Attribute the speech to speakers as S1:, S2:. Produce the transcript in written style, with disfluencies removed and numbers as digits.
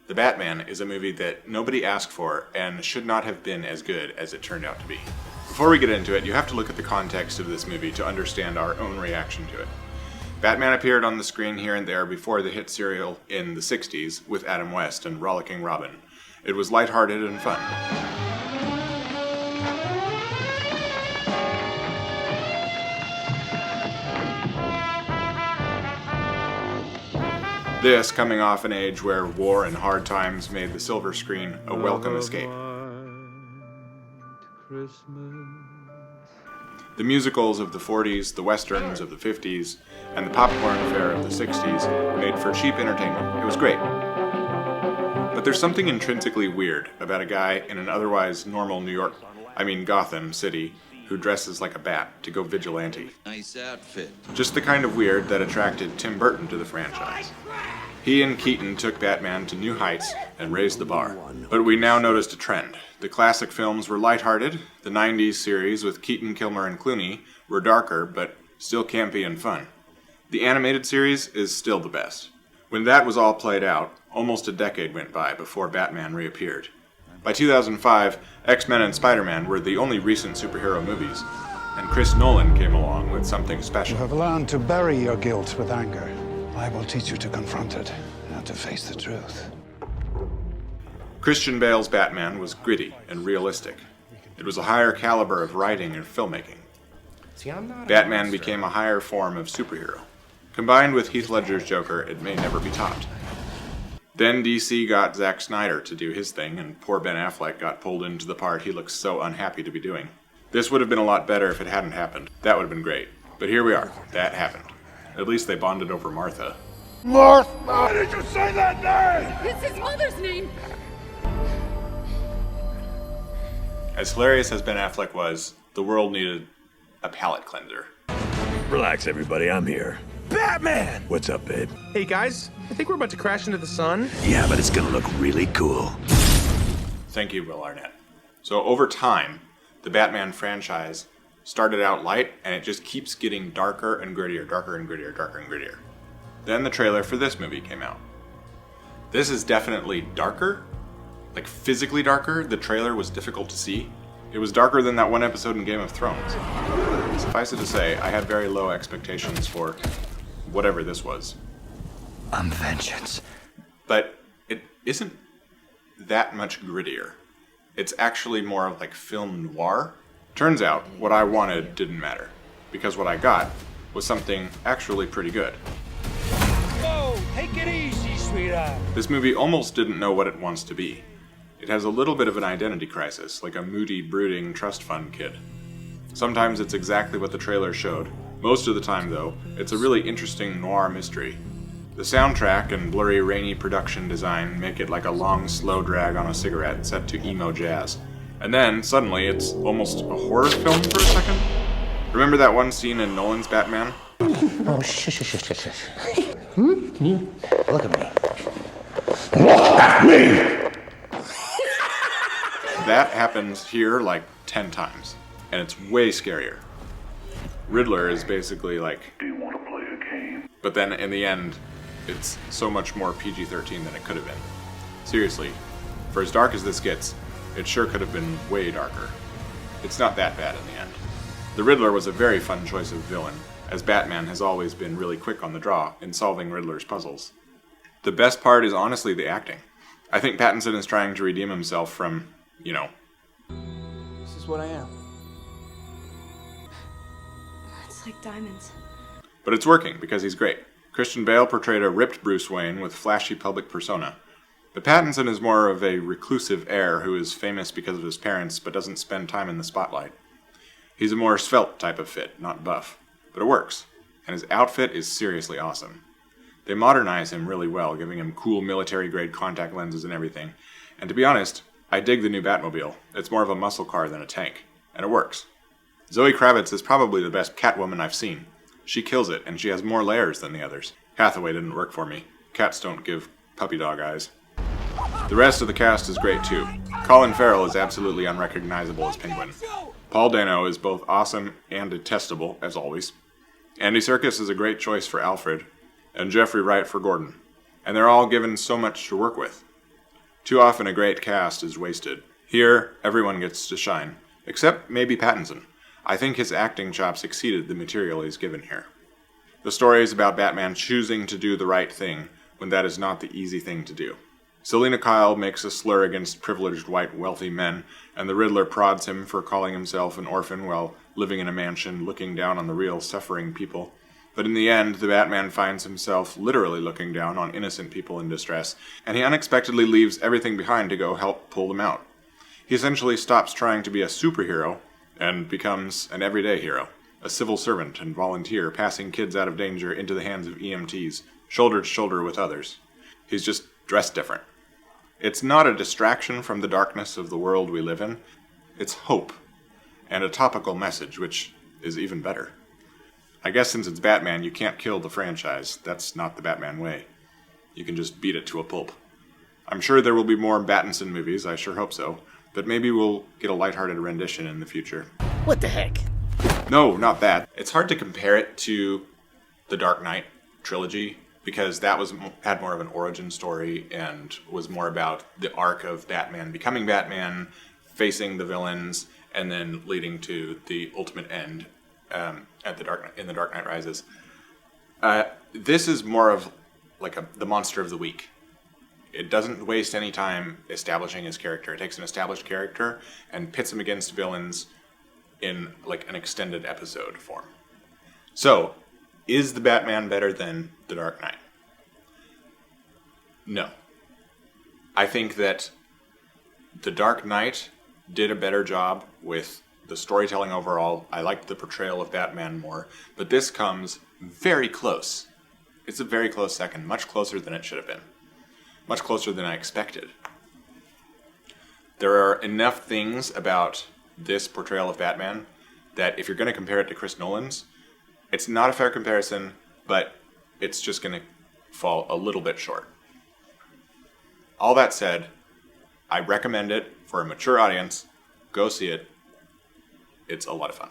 S1: The Batman is a movie that nobody asked for and should not have been as good as it turned out to be. Before we get into it, you have to look at the context of this movie to understand our own reaction to it. Batman appeared on the screen here and there before the hit serial in the 60s with Adam West and Rollicking Robin. It was lighthearted and fun. This coming off an age where war and hard times made the silver screen a welcome escape. The musicals of the 40s, the westerns of the 50s, and the popcorn fare of the 60s made for cheap entertainment. It was great. But there's something intrinsically weird about a guy in an otherwise normal Gotham City, who dresses like a bat to go vigilante.
S2: Nice outfit.
S1: Just the kind of weird that attracted Tim Burton to the franchise. He and Keaton took Batman to new heights and raised the bar. But we now noticed a trend. The classic films were lighthearted, the 90s series with Keaton, Kilmer, and Clooney were darker, but still campy and fun. The animated series is still the best. When that was all played out, almost a decade went by before Batman reappeared. By 2005, X-Men and Spider-Man were the only recent superhero movies, and Chris Nolan came along with something special.
S3: You have learned to bury your guilt with anger. I will teach you to confront it and to face the truth.
S1: Christian Bale's Batman was gritty and realistic. It was a higher caliber of writing and filmmaking. Batman became a higher form of superhero. Combined with Heath Ledger's Joker, it may never be topped. Then DC got Zack Snyder to do his thing, and poor Ben Affleck got pulled into the part he looks so unhappy to be doing. This would have been a lot better if it hadn't happened. That would have been great. But here we are. That happened. At least they bonded over Martha.
S3: Martha! Why did you say that name?
S4: It's his mother's name!
S1: As hilarious as Ben Affleck was, the world needed a palate cleanser.
S5: Relax, everybody. I'm here.
S6: Batman!
S5: What's up, babe?
S6: Hey, guys. I think we're about to crash into the sun.
S5: Yeah, but it's gonna look really cool.
S1: Thank you, Will Arnett. So over time, the Batman franchise started out light, and it just keeps getting darker and grittier, darker and grittier, darker and grittier. Then the trailer for this movie came out. This is definitely darker, like physically darker. The trailer was difficult to see. It was darker than that one episode in Game of Thrones. Suffice it to say, I had very low expectations for whatever this was.
S2: I'm vengeance.
S1: But it isn't that much grittier. It's actually more of like film noir. Turns out, what I wanted didn't matter, because what I got was something actually pretty good.
S7: Whoa, take it easy, sweetheart.
S1: This movie almost didn't know what it wants to be. It has a little bit of an identity crisis, like a moody, brooding trust fund kid. Sometimes it's exactly what the trailer showed. Most of the time, though, it's a really interesting noir mystery. The soundtrack and blurry, rainy production design make it like a long, slow drag on a cigarette set to emo jazz. And then, suddenly, it's almost a horror film for a second. Remember that one scene in Nolan's Batman?
S8: Oh, shush. Look at me.
S5: Look at me!
S1: That happens here like 10 times, and it's way scarier. Riddler is basically like,
S5: Do you want to play a game?
S1: but then in the end, it's so much more PG-13 than it could have been. Seriously, for as dark as this gets, it sure could have been way darker. It's not that bad in the end. The Riddler was a very fun choice of villain, as Batman has always been really quick on the draw in solving Riddler's puzzles. The best part is honestly the acting. I think Pattinson is trying to redeem himself from,
S7: This is what I am.
S4: It's like diamonds.
S1: But it's working because he's great. Christian Bale portrayed a ripped Bruce Wayne with flashy public persona. But Pattinson is more of a reclusive heir who is famous because of his parents but doesn't spend time in the spotlight. He's a more svelte type of fit, not buff. But it works, and his outfit is seriously awesome. They modernize him really well, giving him cool military-grade contact lenses and everything. And to be honest, I dig the new Batmobile. It's more of a muscle car than a tank, and it works. Zoe Kravitz is probably the best Catwoman I've seen. She kills it, and she has more layers than the others. Hathaway didn't work for me. Cats don't give puppy dog eyes. The rest of the cast is great too. Colin Farrell is absolutely unrecognizable as Penguin. Paul Dano is both awesome and detestable, as always. Andy Serkis is a great choice for Alfred, and Jeffrey Wright for Gordon. And they're all given so much to work with. Too often a great cast is wasted. Here, everyone gets to shine, except maybe Pattinson. I think his acting chops exceeded the material he's given here. The story is about Batman choosing to do the right thing when that is not the easy thing to do. Selina Kyle makes a slur against privileged white wealthy men, and the Riddler prods him for calling himself an orphan while living in a mansion looking down on the real suffering people. But in the end, the Batman finds himself literally looking down on innocent people in distress, and he unexpectedly leaves everything behind to go help pull them out. He essentially stops trying to be a superhero and becomes an everyday hero, a civil servant and volunteer passing kids out of danger into the hands of EMTs, shoulder to shoulder with others. He's just dressed different. It's not a distraction from the darkness of the world we live in. It's hope, and a topical message, which is even better. I guess since it's Batman, you can't kill the franchise. That's not the Batman way. You can just beat it to a pulp. I'm sure there will be more Pattinson movies, I sure hope so, but maybe we'll get a lighthearted rendition in the future.
S8: What the heck?
S1: No, not that. It's hard to compare it to the Dark Knight trilogy, because that had more of an origin story and was more about the arc of Batman becoming Batman, facing the villains, and then leading to the ultimate end in the Dark Knight Rises. This is more of like the monster of the week. It doesn't waste any time establishing his character. It takes an established character and pits him against villains in like an extended episode form. So, is the Batman better than The Dark Knight? No. I think that The Dark Knight did a better job with the storytelling overall. I liked the portrayal of Batman more, but this comes very close. It's a very close second, much closer than it should have been. Much closer than I expected. There are enough things about this portrayal of Batman that if you're going to compare it to Chris Nolan's, it's not a fair comparison, but it's just going to fall a little bit short. All that said, I recommend it for a mature audience. Go see it. It's a lot of fun.